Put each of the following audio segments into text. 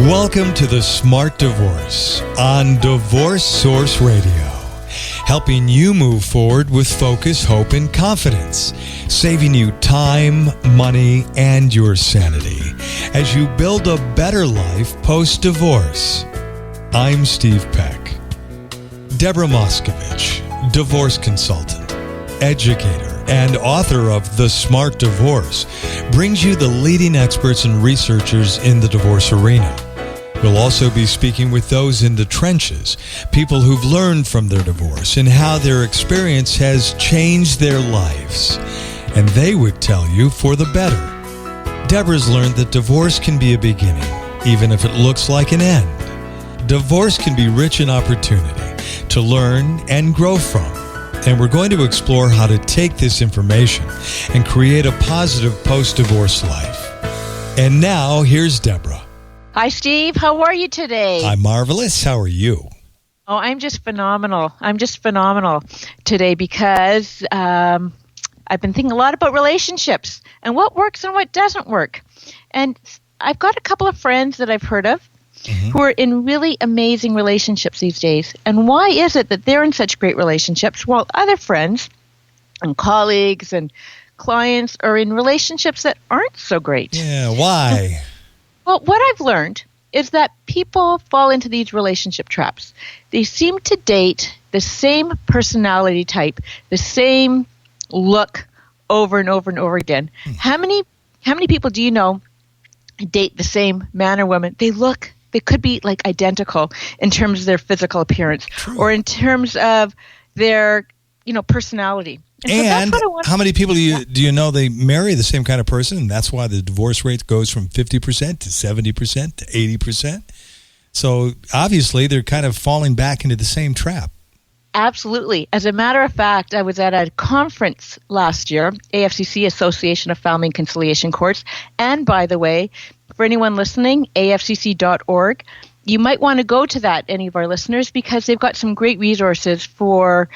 Welcome to The Smart Divorce on Divorce Source Radio, helping you move forward with focus, hope, and confidence, saving you time, money, and your sanity as you build a better life post-divorce. I'm Steve Peck. Deborah Moskovich, divorce consultant, educator, and author of The Smart Divorce, brings you the leading experts and researchers in the divorce arena. We'll also be speaking with those in the trenches, people who've learned from their divorce and how their experience has changed their lives. And they would tell you for the better. Deborah's learned that divorce can be a beginning, even if it looks like an end. Divorce can be rich in opportunity to learn and grow from. And we're going to explore how to take this information and create a positive post-divorce life. And now, here's Deborah. Hi, Steve. How are you today? I'm marvelous. How are you? Oh, I'm just phenomenal. Today because I've been thinking a lot about relationships and what works and what doesn't work. And I've got a couple of friends that I've heard of who are in really amazing relationships these days. And why is it that they're in such great relationships while other friends and colleagues and clients are in relationships that aren't so great? Yeah, why? Well, what I've learned is that people fall into these relationship traps. They seem to date the same personality type, the same look over and over and over again. How many people do you know date the same man or woman? They could be like identical in terms of their physical appearance. True. Or in terms of their, personality. And so how many people do you know they marry the same kind of person, and that's why the divorce rate goes from 50% to 70% to 80%? So obviously they're kind of falling back into the same trap. Absolutely. As a matter of fact, I was at a conference last year, AFCC, Association of Family and Conciliation Courts. And by the way, for anyone listening, afcc.org, you might want to go to that, any of our listeners, because they've got some great resources for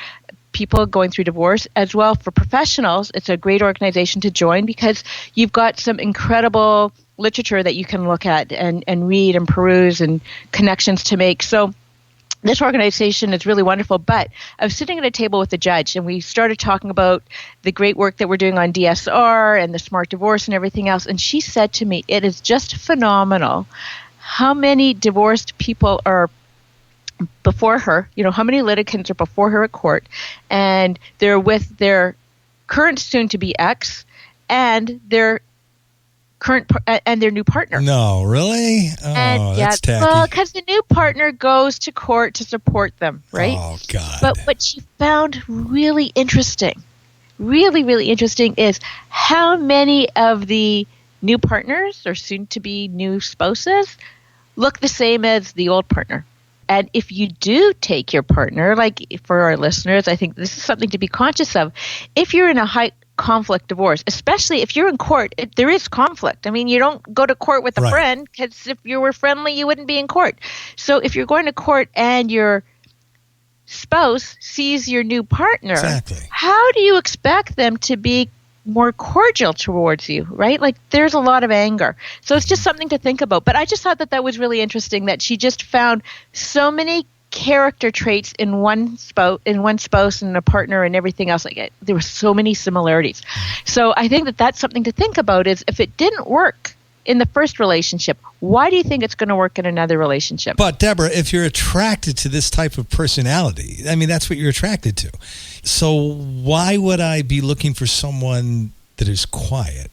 people going through divorce, as well for professionals. It's a great organization to join because you've got some incredible literature that you can look at and read and peruse and connections to make. So this organization is really wonderful. But I was sitting at a table with the judge, and we started talking about the great work that we're doing on DSR and the smart divorce and everything else. And she said to me, it is just phenomenal how many divorced people are before her, how many litigants are before her at court, and they're with their current soon-to-be ex and their current and their new partner. No, really? Oh, that's tacky. Well, because the new partner goes to court to support them, right? Oh, God. But what she found really interesting is how many of the new partners or soon-to-be new spouses look the same as the old partner. And if you do take your partner, like for our listeners, I think this is something to be conscious of. If you're in a high conflict divorce, especially if you're in court, there is conflict. I mean, you don't go to court with a friend, because if you were friendly, you wouldn't be in court. So if you're going to court and your spouse sees your new partner, how do you expect them to be more cordial towards you, right? Like there's a lot of anger. So it's just something to think about. But I just thought that was really interesting that she just found so many character traits in one spouse and a partner and everything else. Like there were so many similarities. So I think that that's something to think about is if it didn't work in the first relationship, why do you think it's going to work in another relationship? But Deborah, if you're attracted to this type of personality, I mean, that's what you're attracted to. So why would I be looking for someone that is quiet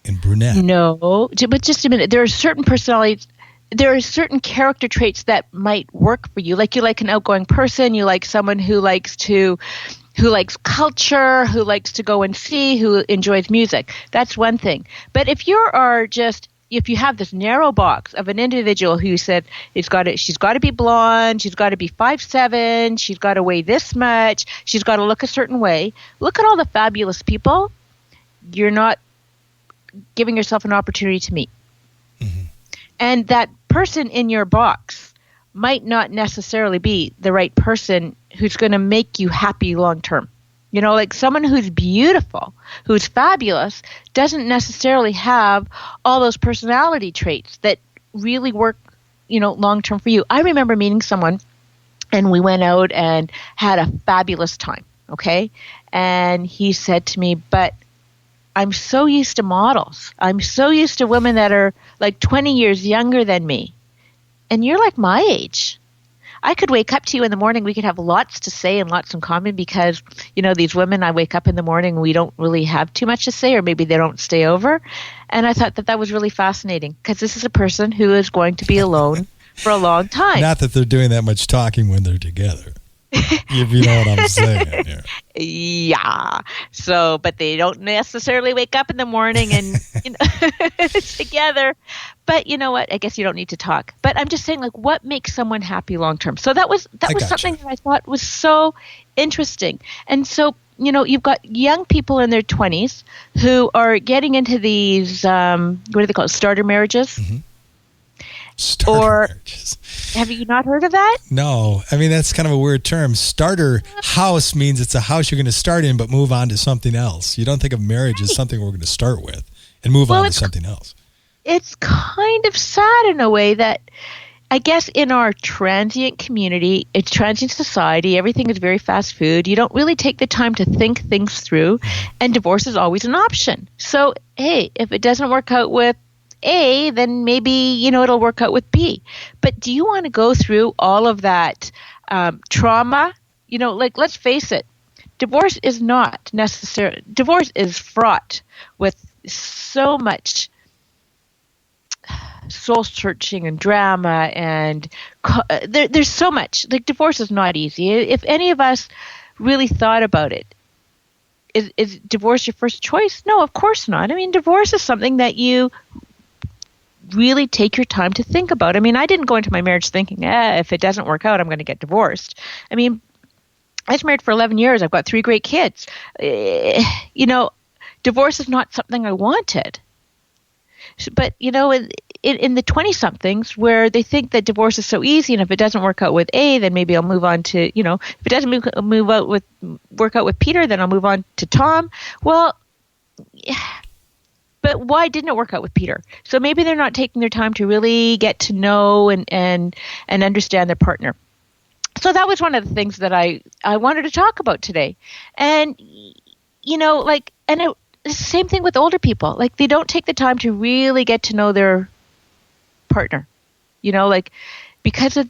and brunette? No, but just a minute. There are certain personalities, there are certain character traits that might work for you. Like you like an outgoing person, you like someone who likes culture, who likes to go and see, who enjoys music. That's one thing. But if you have this narrow box of an individual who said she's got to be blonde, she's got to be 5'7", she's got to weigh this much, she's got to look a certain way. Look at all the fabulous people you're not giving yourself an opportunity to meet. Mm-hmm. And that person in your box might not necessarily be the right person who's going to make you happy long term. Like someone who's beautiful, who's fabulous, doesn't necessarily have all those personality traits that really work long term for you. I remember meeting someone, and we went out and had a fabulous time. Okay, and he said to me, "But I'm so used to models. I'm so used to women that are like 20 years younger than me, and you're like my age. I could wake up to you in the morning. We could have lots to say and lots in common because, these women, I wake up in the morning and we don't really have too much to say, or maybe they don't stay over." And I thought that was really fascinating because this is a person who is going to be alone for a long time. Not that they're doing that much talking when they're together. If you know what I'm saying here. Yeah. So, but they don't necessarily wake up in the morning and together. But you know what? I guess you don't need to talk. But I'm just saying, like, what makes someone happy long term? So that was something that I thought was so interesting. And so, you've got young people in their 20s who are getting into these what do they call it? Starter marriages. Mm-hmm. Starter marriages. Have you not heard of that? No. I mean, that's kind of a weird term. Starter house means it's a house you're going to start in but move on to something else. You don't think of marriage as something we're going to start with and move on to something else. It's kind of sad in a way that I guess in our transient community, it's transient society, everything is very fast food. You don't really take the time to think things through, and divorce is always an option. So, hey, if it doesn't work out with A, then maybe, it'll work out with B. But do you want to go through all of that trauma? Let's face it, divorce is not necessary. Divorce is fraught with so much soul searching and drama, and there's so much. Like, divorce is not easy. If any of us really thought about it, is divorce your first choice? No, of course not. I mean, divorce is something that you really take your time to think about. I mean, I didn't go into my marriage thinking, if it doesn't work out, I'm going to get divorced. I mean, I was married for 11 years. I've got 3 great kids. Divorce is not something I wanted. But, in the 20-somethings where they think that divorce is so easy, and if it doesn't work out with A, then maybe I'll move on to, if it doesn't work out with Peter, then I'll move on to Tom. Well, but why didn't it work out with Peter? So maybe they're not taking their time to really get to know and understand their partner. So that was one of the things that I wanted to talk about today. And, it's the same thing with older people. Like, they don't take the time to really get to know their partner, because of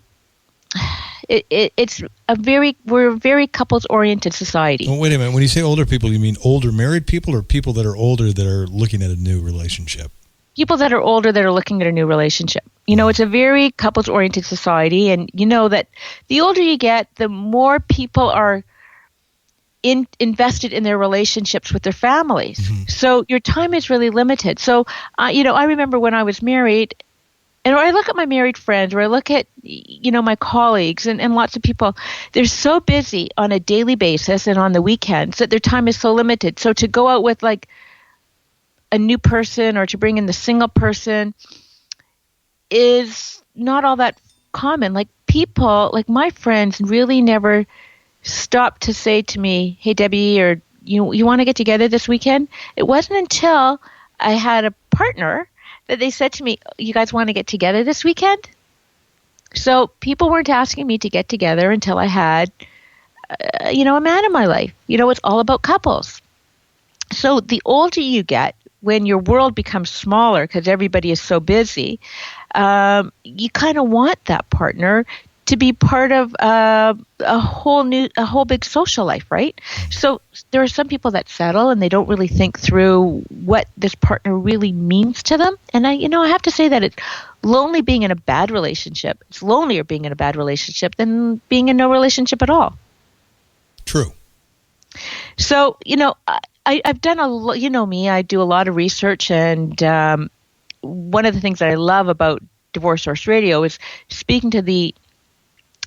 we're a very couples oriented society. Well, wait a minute. When you say older people, you mean older married people or people that are older that are looking at a new relationship? People that are older that are looking at a new relationship. It's a very couples oriented society, and that the older you get, the more people are invested in their relationships with their families. Mm-hmm. So your time is really limited. So, I remember when I was married, and I look at my married friends, or I look at, my colleagues and lots of people, they're so busy on a daily basis and on the weekends that their time is so limited. So to go out with like a new person or to bring in the single person is not all that common. Like, people, like my friends really never stopped to say to me, "Hey, Debbie," or you want to get together this weekend? It wasn't until I had a partner that they said to me, "You guys want to get together this weekend?" So people weren't asking me to get together until I had, a man in my life. It's all about couples. So the older you get, when your world becomes smaller because everybody is so busy, you kind of want that partner to be part of a whole big social life, right? So there are some people that settle and they don't really think through what this partner really means to them. And I have to say that it's lonely being in a bad relationship. It's lonelier being in a bad relationship than being in no relationship at all. True. So, I've done me, I do a lot of research, and one of the things that I love about Divorce Source Radio is speaking to the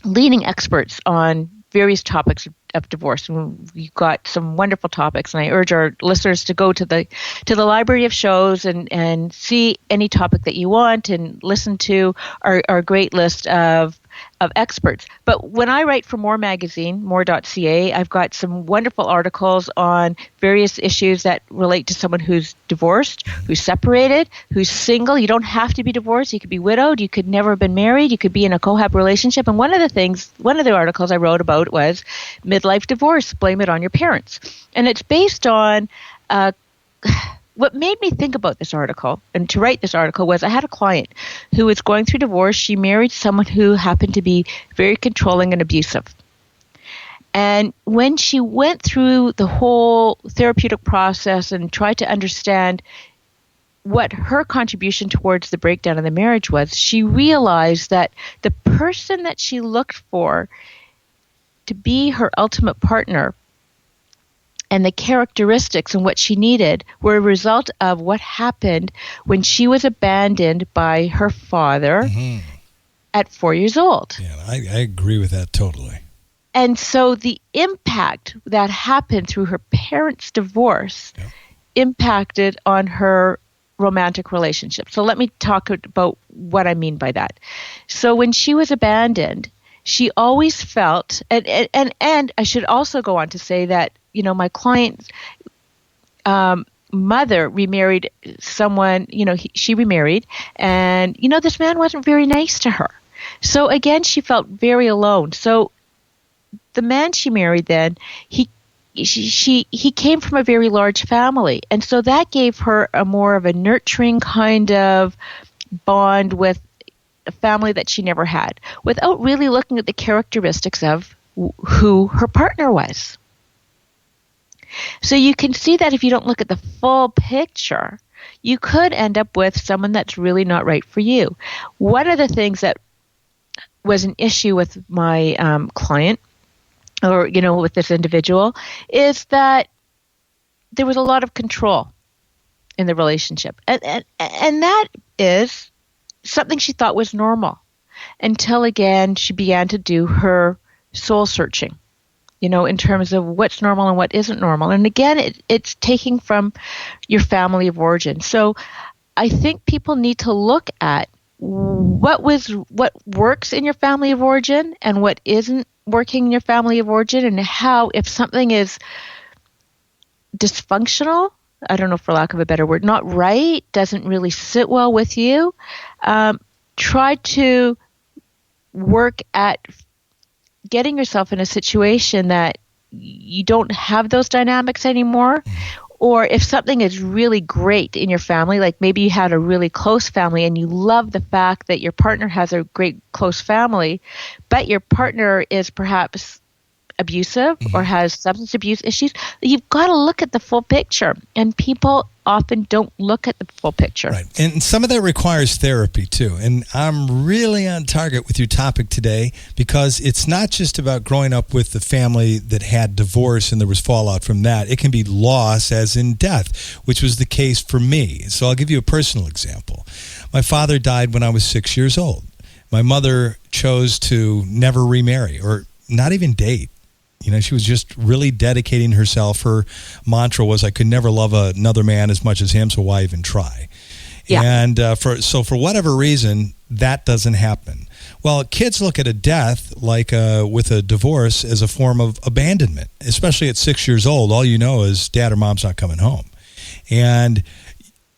leading experts on various topics of divorce. And we've got some wonderful topics, and I urge our listeners to go to the library of shows and see any topic that you want and listen to our great list of of experts. But when I write for More Magazine, more.ca, I've got some wonderful articles on various issues that relate to someone who's divorced, who's separated, who's single. You don't have to be divorced. You could be widowed. You could never have been married. You could be in a cohab relationship. And one of the articles I wrote about was midlife divorce, blame it on your parents. And it's based on what made me think about this article and to write this article was I had a client who was going through divorce. She married someone who happened to be very controlling and abusive. And when she went through the whole therapeutic process and tried to understand what her contribution towards the breakdown of the marriage was, she realized that the person that she looked for to be her ultimate partner and the characteristics and what she needed were a result of what happened when she was abandoned by her father at 4 years old. Yeah, I agree with that totally. And so the impact that happened through her parents' divorce impacted on her romantic relationship. So let me talk about what I mean by that. So when she was abandoned, she always felt, and I should also go on to say that, my client's mother remarried someone, she remarried, and, this man wasn't very nice to her. So again, she felt very alone. So the man she married then, he came from a very large family. And so that gave her a more of a nurturing kind of bond with a family that she never had, without really looking at the characteristics of who her partner was. So you can see that if you don't look at the full picture, you could end up with someone that's really not right for you. One of the things that was an issue with my client, or, with this individual, is that there was a lot of control in the relationship. And that is something she thought was normal until, again, she began to do her soul searching, in terms of what's normal and what isn't normal. And again, it's taking from your family of origin. So I think people need to look at what works in your family of origin and what isn't working in your family of origin, and how, if something is dysfunctional, I don't know, for lack of a better word, not right, doesn't really sit well with you, try to work at getting yourself in a situation that you don't have those dynamics anymore. Or if something is really great in your family, like maybe you had a really close family and you love the fact that your partner has a great close family, but your partner is perhaps abusive or has substance abuse issues, you've got to look at the full picture. And people often don't look at the full picture. Right. And some of that requires therapy too. And I'm really on target with your topic today, because it's not just about growing up with the family that had divorce and there was fallout from that. It can be loss, as in death, which was the case for me. So I'll give you a personal example. My father died when I was 6 years old. My mother chose to never remarry or not even date. She was just really dedicating herself. Her mantra was, I could never love another man as much as him, so why even try? Yeah. And for whatever reason, that doesn't happen. Well, kids look at a death, like with a divorce, as a form of abandonment, especially at 6 years old. All you know is dad or mom's not coming home. And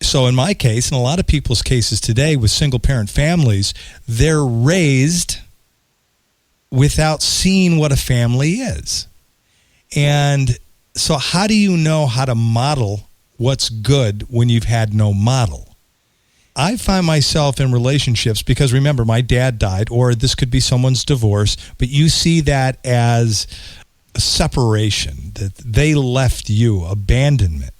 so in my case, and a lot of people's cases today with single-parent families, they're raised without seeing what a family is. And so how do you know how to model what's good when you've had no model? I find myself in relationships because, remember, my dad died, or this could be someone's divorce, but you see that as a separation, that they left you, abandonment.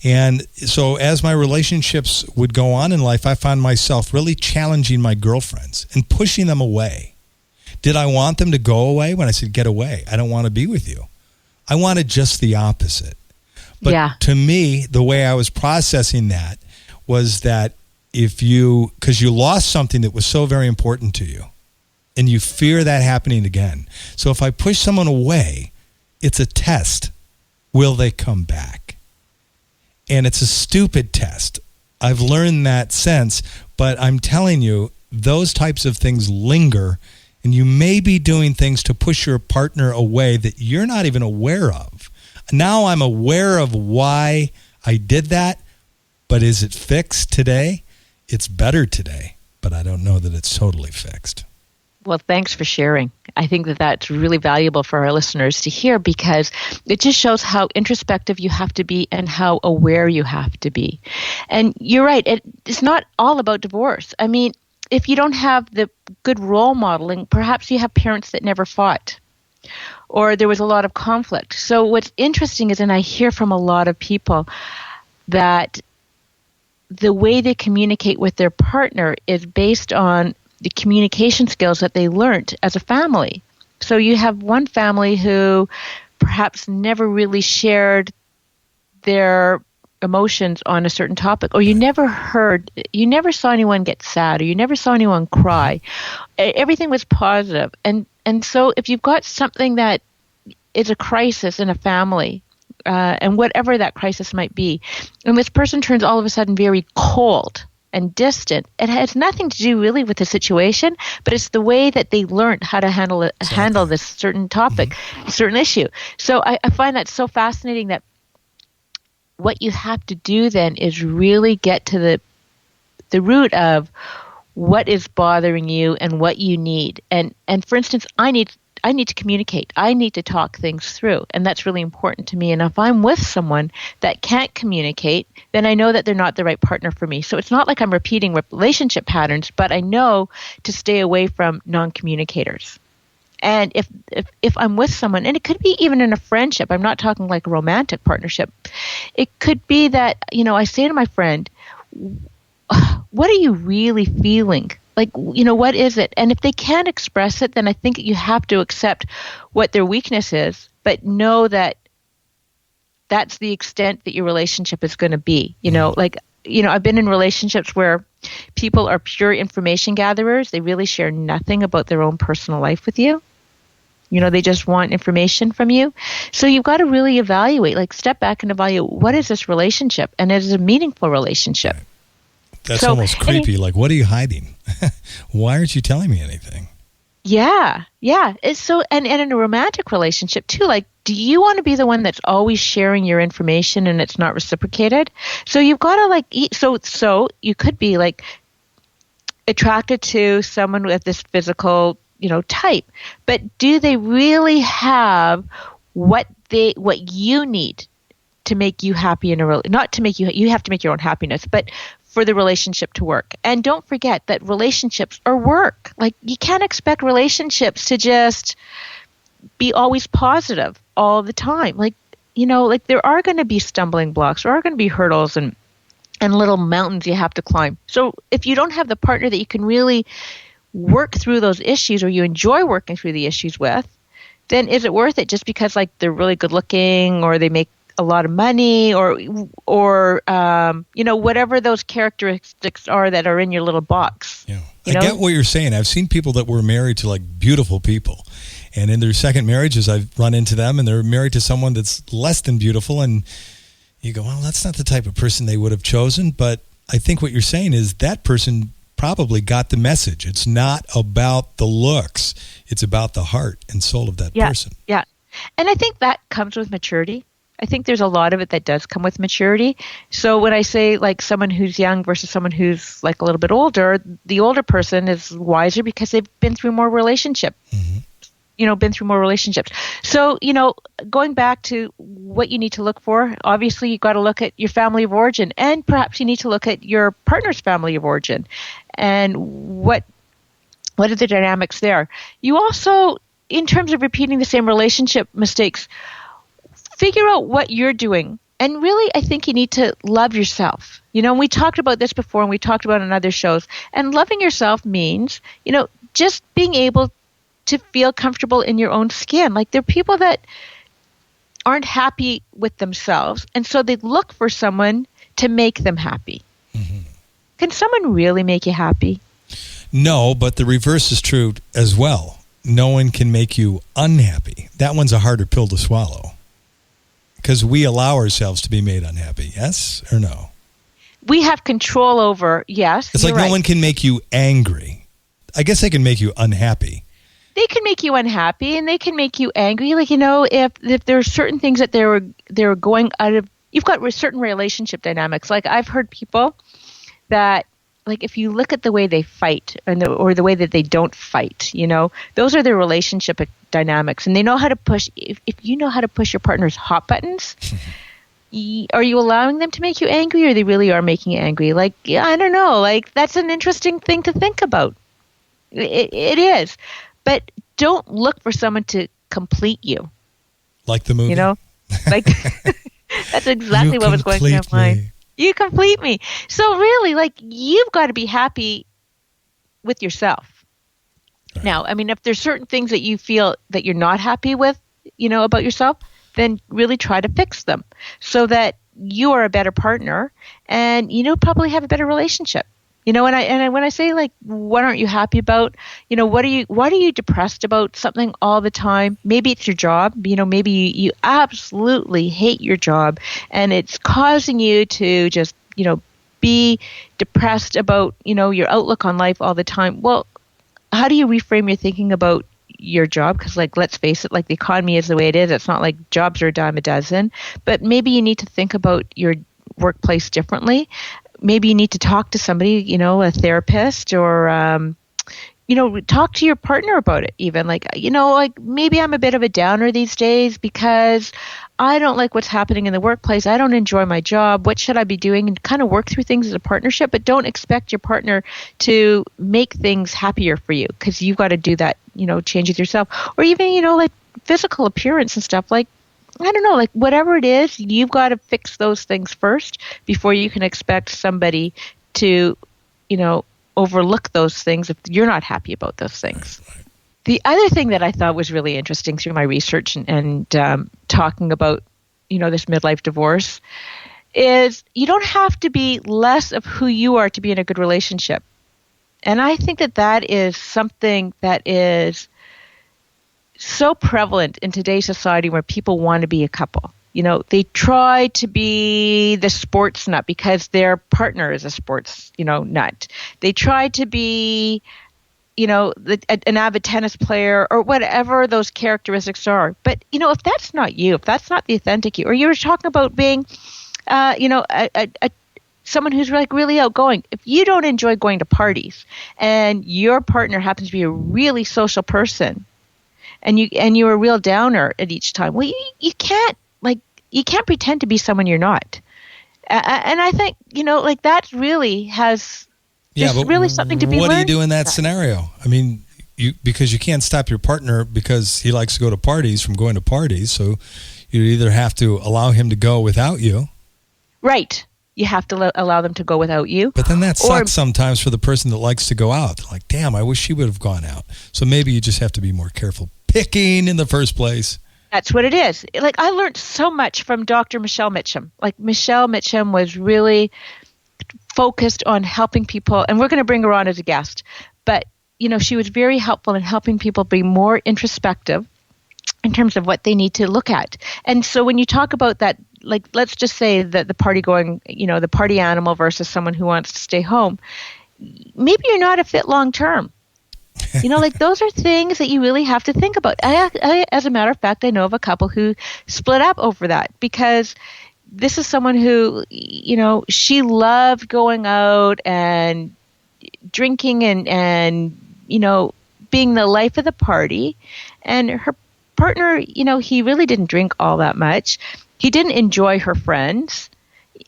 And so as my relationships would go on in life, I found myself really challenging my girlfriends and pushing them away. Did I want them to go away? When I said, get away, I don't want to be with you. I wanted just the opposite. But to me, the way I was processing that was that because you lost something that was so very important to you, and you fear that happening again. So if I push someone away, it's a test. Will they come back? And it's a stupid test. I've learned that since, but I'm telling you, those types of things linger. And you may be doing things to push your partner away that you're not even aware of. Now I'm aware of why I did that, but is it fixed today? It's better today, but I don't know that it's totally fixed. Well, thanks for sharing. I think that that's really valuable for our listeners to hear, because it just shows how introspective you have to be and how aware you have to be. And you're right, it's not all about divorce. I mean, if you don't have the good role modeling, perhaps you have parents that never fought, or there was a lot of conflict. So what's interesting is, and I hear from a lot of people, that the way they communicate with their partner is based on the communication skills that they learned as a family. So you have one family who perhaps never really shared their emotions on a certain topic, or you never saw anyone get sad, or you never saw anyone cry. Everything was positive. And so if you've got something that is a crisis in a family, and whatever that crisis might be, and this person turns all of a sudden very cold and distant, it has nothing to do really with the situation, but it's the way that they learned how to handle this certain topic, certain issue. So I find that so fascinating, that what you have to do then is really get to the root of what is bothering you and what you need. And for instance, I need to communicate. I need to talk things through, and that's really important to me. And if I'm with someone that can't communicate, then I know that they're not the right partner for me. So it's not like I'm repeating relationship patterns, but I know to stay away from non-communicators. And if I'm with someone, and it could be even in a friendship, I'm not talking like a romantic partnership. It could be that, I say to my friend, what are you really feeling? Like, what is it? And if they can't express it, then I think you have to accept what their weakness is, but know that that's the extent that your relationship is going to be. I've been in relationships where people are pure information gatherers. They really share nothing about their own personal life with you. They just want information from you. So you've got to really evaluate, step back and evaluate, what is this relationship? And is it a meaningful relationship? That's almost creepy. What are you hiding? Why aren't you telling me anything? Yeah. It's so, and in a romantic relationship too, do you want to be the one that's always sharing your information and it's not reciprocated? So you've got to so you could be attracted to someone with this physical, type, but do they really have what you need to make you happy in a not to make you have to make your own happiness, but for the relationship to work. And don't forget that relationships are work. You can't expect relationships to just be always positive all the time. There are going to be stumbling blocks, there are going to be hurdles and little mountains you have to climb. So if you don't have the partner that you can really work through those issues, or you enjoy working through the issues with, then is it worth it just because they're really good looking, or they make a lot of money, or whatever those characteristics are that are in your little box? Yeah. I get what you're saying. I've seen people that were married to beautiful people, and in their second marriages I've run into them, and they're married to someone that's less than beautiful, and you go, well, that's not the type of person they would have chosen. But I think what you're saying is that person probably got the message. It's not about the looks. It's about the heart and soul of that person. Yeah. And I think that comes with maturity. I think there's a lot of it that does come with maturity. So when I say someone who's young versus someone who's a little bit older, the older person is wiser because they've been through more relationships. So, going back to what you need to look for, obviously you've got to look at your family of origin, and perhaps you need to look at your partner's family of origin and what are the dynamics there. You also, in terms of repeating the same relationship mistakes, figure out what you're doing. And really, I think you need to love yourself. And we talked about this before, and we talked about it on other shows. And loving yourself means, just being able to feel comfortable in your own skin. There are people that aren't happy with themselves, and so they look for someone to make them happy. Mm-hmm. Can someone really make you happy? No, but the reverse is true as well. No one can make you unhappy. That one's a harder pill to swallow, because we allow ourselves to be made unhappy. Yes or no? We have control over, yes. It's no one can make you angry. I guess they can make you unhappy. they can make you unhappy and they can make you angry. Like, if there are certain things that they were going out of, you've got certain relationship dynamics. Like, I've heard people that, like, if you look at the way they fight or the way that they don't fight, those are their relationship dynamics, and they know how to push. If you know how to push your partner's hot buttons, are you allowing them to make you angry, or they really are making you angry? Like, I don't know. Like, that's an interesting thing to think about. It is, but don't look for someone to complete you. Like the movie, like that's exactly what was going through my mind. You complete me. So really, like, you've got to be happy with yourself. Right. Now, I mean, if there's certain things that you feel that you're not happy with, about yourself, then really try to fix them so that you are a better partner and probably have a better relationship. When I say, like, what aren't you happy about? Why are you depressed about something all the time? Maybe it's your job. Maybe you absolutely hate your job and it's causing you to just, be depressed about, your outlook on life all the time. Well, how do you reframe your thinking about your job? Because, like, let's face it, like, the economy is the way it is. It's not like jobs are a dime a dozen, but maybe you need to think about your workplace differently. Maybe you need to talk to somebody, a therapist, or, talk to your partner about it even. Like, like, maybe I'm a bit of a downer these days because I don't like what's happening in the workplace. I don't enjoy my job. What should I be doing? And kind of work through things as a partnership, but don't expect your partner to make things happier for you, because you've got to do that, change it yourself. Or even, like, physical appearance and stuff. Like, I don't know, like, whatever it is, you've got to fix those things first before you can expect somebody to, overlook those things if you're not happy about those things. The other thing that I thought was really interesting through my research and talking about, this midlife divorce is you don't have to be less of who you are to be in a good relationship. And I think that is something that is so prevalent in today's society where people want to be a couple. They try to be the sports nut because their partner is a sports, nut. They try to be, an avid tennis player or whatever those characteristics are. But, if that's not you, if that's not the authentic you, or you were talking about being, someone who's like really outgoing. If you don't enjoy going to parties and your partner happens to be a really social person, and you're a real downer at each time, well, you can't pretend to be someone you're not. And I think, like, that really has really something to be learned. What do you do in that scenario? I mean, because you can't stop your partner because he likes to go to parties from going to parties, so you either have to allow him to go without you. Right. You have to allow them to go without you. But then that sucks sometimes for the person that likes to go out. They're like, damn, I wish she would have gone out. So maybe you just have to be more careful picking in the first place. That's what it is. Like, I learned so much from Dr. Michelle Mitchum. Like, Michelle Mitchum was really focused on helping people, and we're going to bring her on as a guest. But, she was very helpful in helping people be more introspective in terms of what they need to look at. And so when you talk about that, like, let's just say that the party going, the party animal versus someone who wants to stay home, maybe you're not a fit long term. Like, those are things that you really have to think about. I, as a matter of fact, I know of a couple who split up over that, because this is someone who, she loved going out and drinking and being the life of the party. And her partner, he really didn't drink all that much. He didn't enjoy her friends,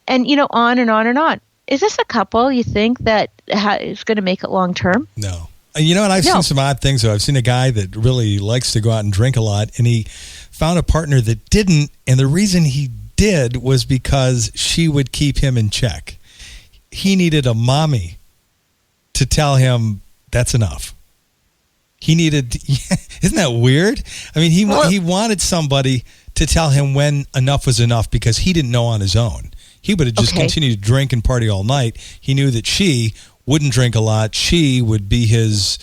and, on and on and on. Is this a couple you think that is going to make it long term? No. And I've seen some odd things, though. I've seen a guy that really likes to go out and drink a lot, and he found a partner that didn't, and the reason he did was because she would keep him in check. He needed a mommy to tell him that's enough. He needed, isn't that weird? I mean, he wanted somebody to tell him when enough was enough, because he didn't know on his own. He would have just continued to drink and party all night. He knew that she wouldn't drink a lot. She would be his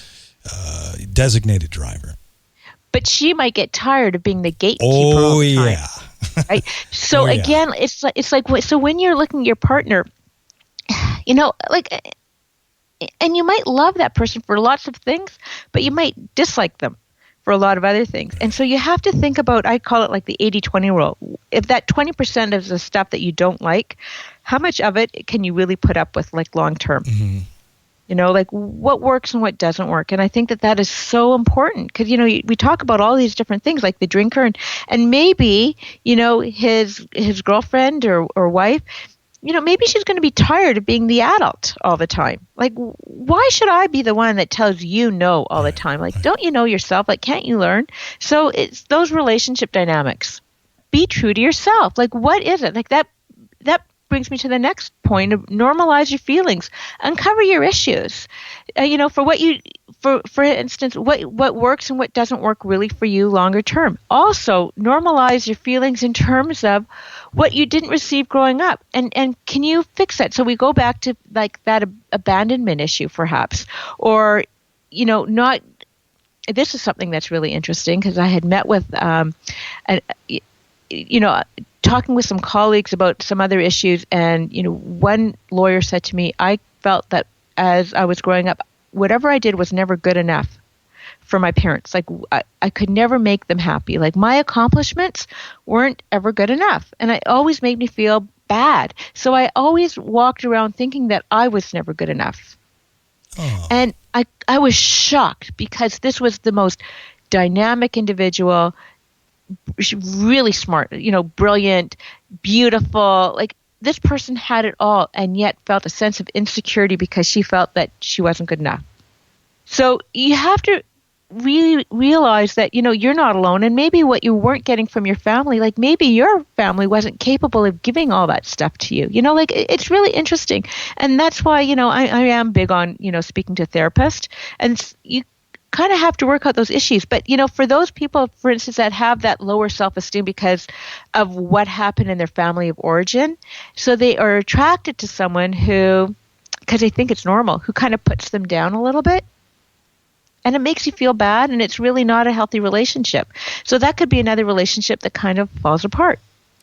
designated driver. But she might get tired of being the gatekeeper. Oh, yeah. Right? So again, it's like, so when you're looking at your partner, like, and you might love that person for lots of things, but you might dislike them. for a lot of other things. And so you have to think about, I call it like the 80-20 rule. If that 20% is the stuff that you don't like, how much of it can you really put up with like long term? Mm-hmm. You know, like what works and what doesn't work. And I think that that is so important because, you know, we talk about all these different things like the drinker and maybe, you know, his girlfriend or wife, you know, maybe she's going to be tired of being the adult all the time. Like, why should I be the one that tells you no all the time? Like, don't you know yourself? Like, can't you learn? So it's those relationship dynamics. Be true to yourself. Like, what is it? Like that brings me to the next point of normalize your feelings, uncover your issues. You know, for instance, what works and what doesn't work really for you longer term. Also, normalize your feelings in terms of what you didn't receive growing up, and can you fix that? So we go back to like that abandonment issue, perhaps, or you know, not. This is something that's really interesting because I had met with, you know, talking with some colleagues about some other issues, and you know, one lawyer said to me, I felt that as I was growing up, whatever I did was never good enough for my parents. Like I could never make them happy. Like my accomplishments weren't ever good enough, and it always made me feel bad. So I always walked around thinking that I was never good enough. Oh. And I was shocked because this was the most dynamic individual, really smart, you know, brilliant, beautiful. Like this person had it all and yet felt a sense of insecurity because she felt that she wasn't good enough. So you have to really realize that, you know, you're not alone, and maybe what you weren't getting from your family, like maybe your family wasn't capable of giving all that stuff to you. You know, like it's really interesting. And that's why, you know, I am big on, you know, speaking to a therapist, and you kind of have to work out those issues. But, you know, for those people, for instance, that have that lower self-esteem because of what happened in their family of origin, so they are attracted to someone who, because they think it's normal, who kind of puts them down a little bit. And it makes you feel bad, and it's really not a healthy relationship. So that could be another relationship that kind of falls apart.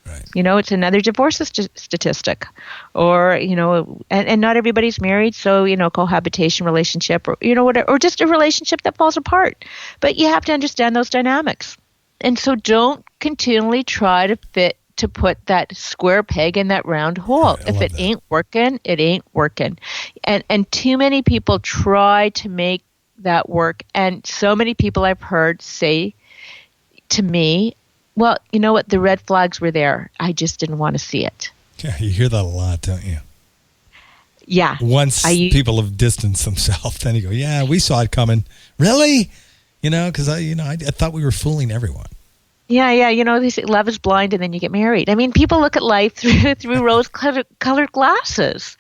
Right. You know, it's another divorce statistic. Or, you know, and not everybody's married, so, you know, cohabitation relationship or, you know, whatever, or just a relationship that falls apart. But you have to understand those dynamics. And so don't continually try to put that square peg in that round hole. If it ain't working, it ain't working. And too many people try to make that work. And so many people I've heard say to me, well, you know what, the red flags were there. I just didn't want to see it. Yeah, you hear that a lot, don't you? Yeah. Once people have distanced themselves, then you go, yeah, we saw it coming. Really? You know, because I thought we were fooling everyone. Yeah. You know, they say love is blind and then you get married. I mean, people look at life through rose-colored glasses.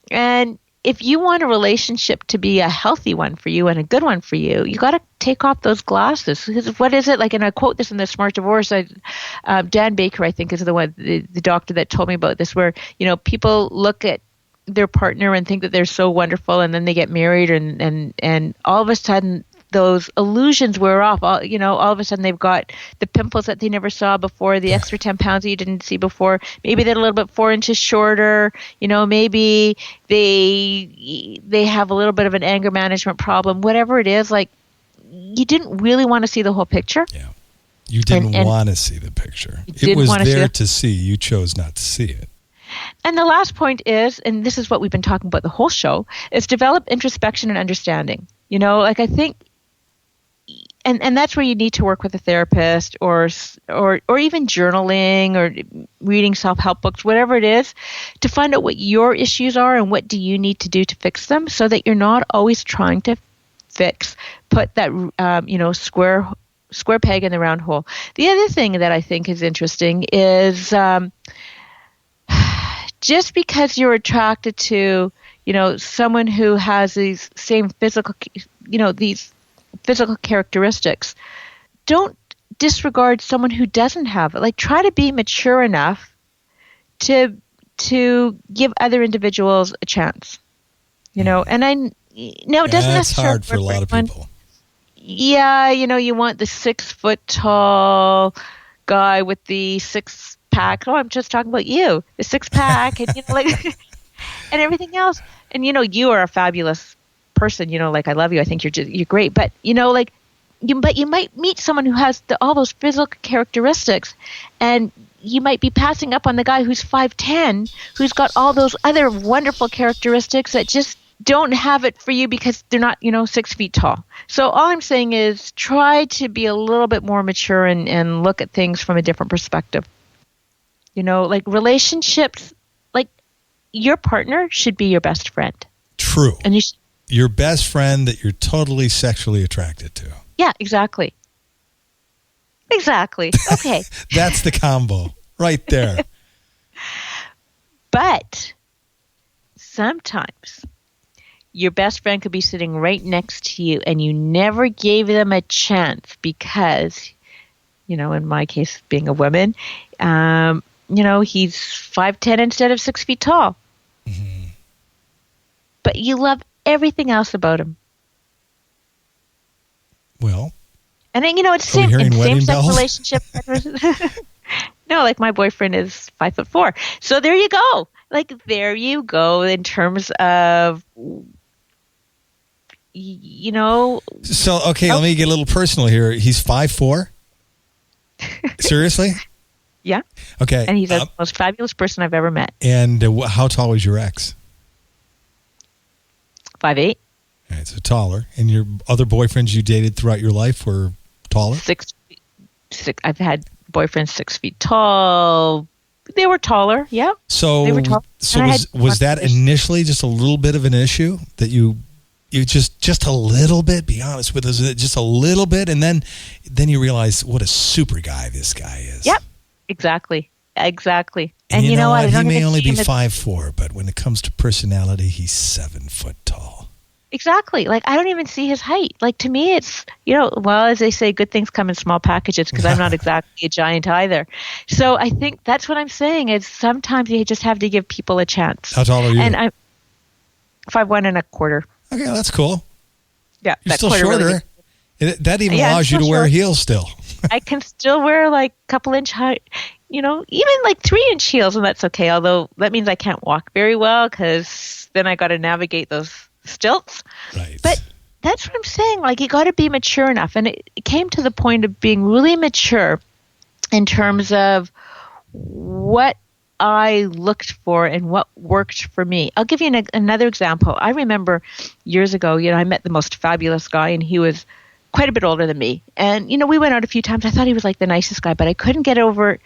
And if you want a relationship to be a healthy one for you and a good one for you, you got to take off those glasses. Because what is it like? And I quote this in the Smart Divorce. Dan Baker, I think, is the one, the doctor that told me about this. Where, you know, people look at their partner and think that they're so wonderful, and then they get married, and all of a sudden those illusions wear off. All of a sudden they've got the pimples that they never saw before, the extra 10 pounds that you didn't see before. Maybe they're a little bit 4 inches shorter. You know, maybe they have a little bit of an anger management problem. Whatever it is, like, you didn't really want to see the whole picture. Yeah, you didn't want to see the picture. It was there to see. You chose not to see it. And the last point is, and this is what we've been talking about the whole show, is develop introspection and understanding. You know, like I think. And that's where you need to work with a therapist or even journaling or reading self-help books, whatever it is, to find out what your issues are and what do you need to do to fix them, so that you're not always trying to put that square peg in the round hole. The other thing that I think is interesting is just because you're attracted to, you know, someone who has these same physical, you know, these physical characteristics, don't disregard someone who doesn't have it. Like, try to be mature enough to give other individuals a chance. You know, and it doesn't necessarily. That's hard for a lot of people. Yeah, you know, you want the 6 foot tall guy with the 6-pack. Oh, I'm just talking about you, the 6-pack, and you know, like, and everything else. And you know, you are a fabulous person, you know, like, I love you, I think you're great, but you know, like, but you might meet someone who has all those physical characteristics, and you might be passing up on the guy who's 5'10", who's got all those other wonderful characteristics that just don't have it for you because they're not, 6 feet tall. So all I'm saying is try to be a little bit more mature and look at things from a different perspective. Like relationships, like your partner should be your best friend. True. And your best friend that you're totally sexually attracted to. Yeah, exactly. Exactly. Okay. That's the combo right there. But sometimes your best friend could be sitting right next to you and you never gave them a chance because, in my case, being a woman, he's 5'10" instead of 6 feet tall. Mm-hmm. But you love everything else about him. Well, and then, it's same-sex relationship. No, like my boyfriend is 5'4". So there you go. Like there you go in terms of, So, okay, let me get a little personal here. He's 5'4"? Seriously? Yeah. Okay. And he's the most fabulous person I've ever met. And how tall was your ex? 5'8". All right, so taller. And your other boyfriends you dated throughout your life were taller? 6 feet. I've had boyfriends 6 feet tall. They were taller, yeah. So, they were tall. So was that initially just a little bit of an issue that you just a little bit, be honest with us, just a little bit, and then you realize what a super guy this guy is. Yep, exactly. And you know what? He may only be 5'4", but when it comes to personality, he's 7 foot tall. Exactly. Like, I don't even see his height. Like, to me, it's, well, as they say, good things come in small packages because I'm not exactly a giant either. So I think that's what I'm saying is sometimes you just have to give people a chance. How tall are you? And I'm 5'1.25". Okay, that's cool. Yeah. You're still shorter. Really, that even allows you to wear heels still. I can still wear like a couple inch high, even like 3-inch heels, and that's okay. Although that means I can't walk very well because then I got to navigate those stilts. Right. But that's what I'm saying. Like, you got to be mature enough. And it came to the point of being really mature in terms of what I looked for and what worked for me. I'll give you another example. I remember years ago, I met the most fabulous guy, and he was quite a bit older than me. And, we went out a few times. I thought he was like the nicest guy, but I couldn't get over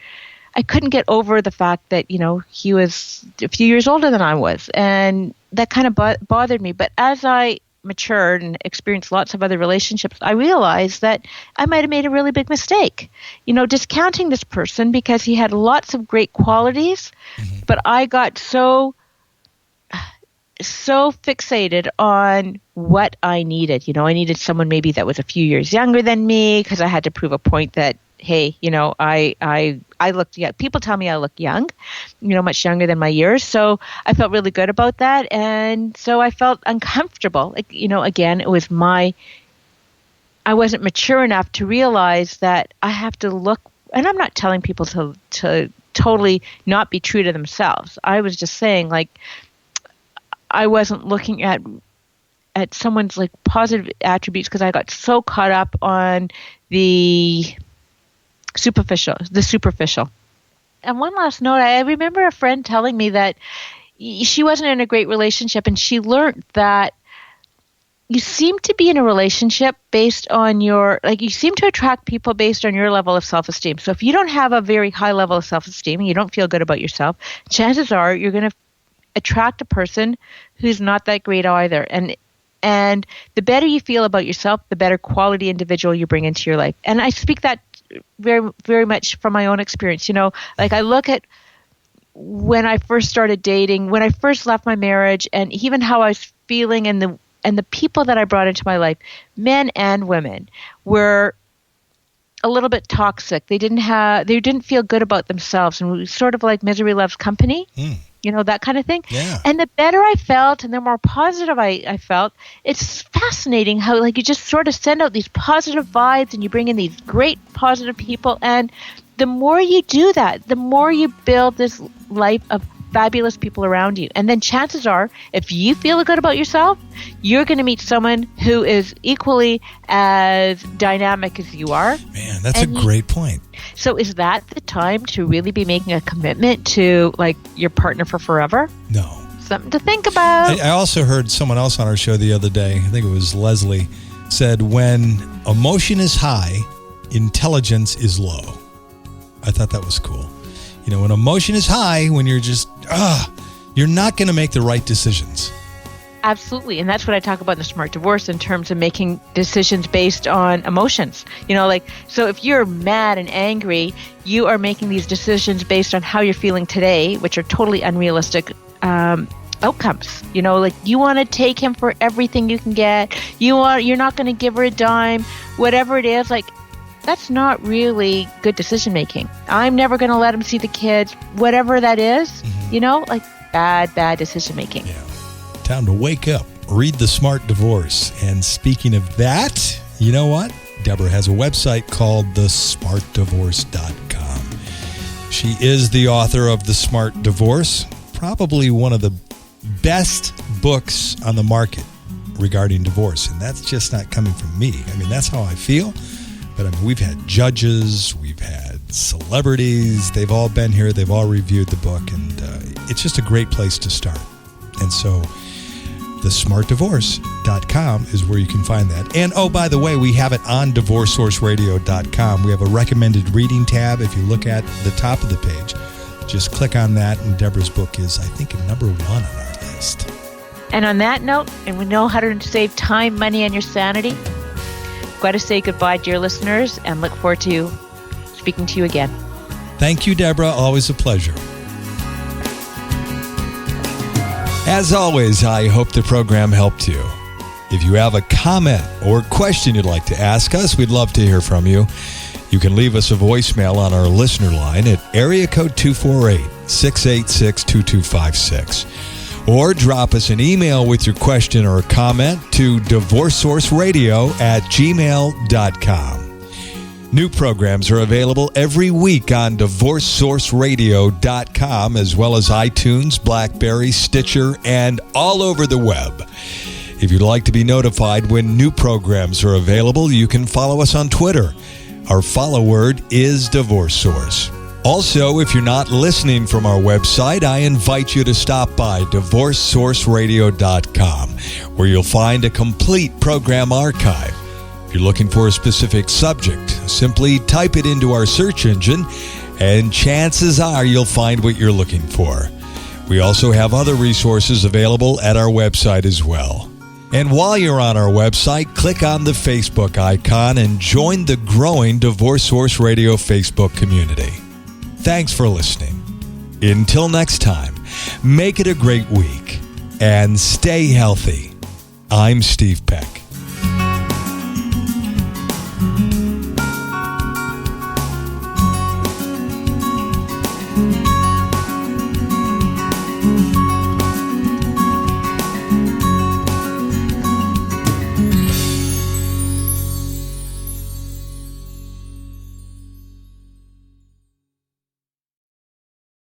the fact that, he was a few years older than I was. And that kind of bothered me. But as I matured and experienced lots of other relationships, I realized that I might have made a really big mistake, discounting this person because he had lots of great qualities, but I got so fixated on what I needed. I needed someone maybe that was a few years younger than me because I had to prove a point that, hey, I looked young. People tell me I look young, much younger than my years. So I felt really good about that. And so I felt uncomfortable. Like, again, it was I wasn't mature enough to realize that I have to look, and I'm not telling people to totally not be true to themselves. I was just saying, like, I wasn't looking at someone's like positive attributes because I got so caught up on the superficial. And one last note, I remember a friend telling me that she wasn't in a great relationship, and she learned that you seem to be in a relationship based on you seem to attract people based on your level of self-esteem. So if you don't have a very high level of self-esteem and you don't feel good about yourself, chances are you're going to attract a person who's not that great either. And the better you feel about yourself, the better quality individual you bring into your life. And I speak that very, very much from my own experience. Like I look at when I first started dating, when I first left my marriage, and even how I was feeling, and the people that I brought into my life, men and women, were a little bit toxic. They didn't feel good about themselves, and it was sort of like misery loves company. That kind of thing. Yeah. And the better I felt and the more positive I felt, it's fascinating how you just sort of send out these positive vibes and you bring in these great positive people. And the more you do that, the more you build this life of fabulous people around you. And then chances are, if you feel good about yourself, you're going to meet someone who is equally as dynamic as you are. Man, that's a great point. So is that the time to really be making a commitment to like your partner for forever? No. Something to think about. I also heard someone else on our show the other day, I think it was Leslie, said when emotion is high, intelligence is low. I thought that was cool. You know, when emotion is high, when you're just, you're not going to make the right decisions. Absolutely. And that's what I talk about in the Smart Divorce in terms of making decisions based on emotions. You know, like, so if you're mad and angry, you are making these decisions based on how you're feeling today, which are totally unrealistic outcomes. You know, like you want to take him for everything you can get. You're not going to give her a dime, whatever it is. Like, that's not really good decision making. I'm never going to let him see the kids, whatever that is. You know, like bad decision making. Yeah. Time to wake up. Read The Smart Divorce. And speaking of that, you know what? Deborah has a website called thesmartdivorce.com. She is the author of The Smart Divorce, probably one of the best books on the market regarding divorce. And that's just not coming from me. I mean, that's how I feel. But I mean, we've had judges, we've had celebrities. They've all been here. They've all reviewed the book. And it's just a great place to start. And so thesmartdivorce.com is where you can find that. And oh, by the way, we have it on divorcesourceradio.com. We have a recommended reading tab. If you look at the top of the page, just click on that, and Deborah's book is, I think, number 1 on our list. And on that note, and we know how to save time, money, and your sanity, I've got to say goodbye, dear listeners, and look forward to speaking to you again. Thank you, Deborah. Always a pleasure. As always, I hope the program helped you. If you have a comment or question you'd like to ask us, we'd love to hear from you. You can leave us a voicemail on our listener line at area code 248-686-2256. Or drop us an email with your question or comment to divorcesourceradio@gmail.com. New programs are available every week on divorcesourceradio.com, as well as iTunes, BlackBerry, Stitcher, and all over the web. If you'd like to be notified when new programs are available, you can follow us on Twitter. Our follow word is Divorce Source. Also, if you're not listening from our website, I invite you to stop by divorcesourceradio.com, where you'll find a complete program archive. If you're looking for a specific subject, simply type it into our search engine, and chances are you'll find what you're looking for. We also have other resources available at our website as well. And while you're on our website, click on the Facebook icon and join the growing Divorce Source Radio Facebook community. Thanks for listening. Until next time, make it a great week and stay healthy. I'm Steve Peck.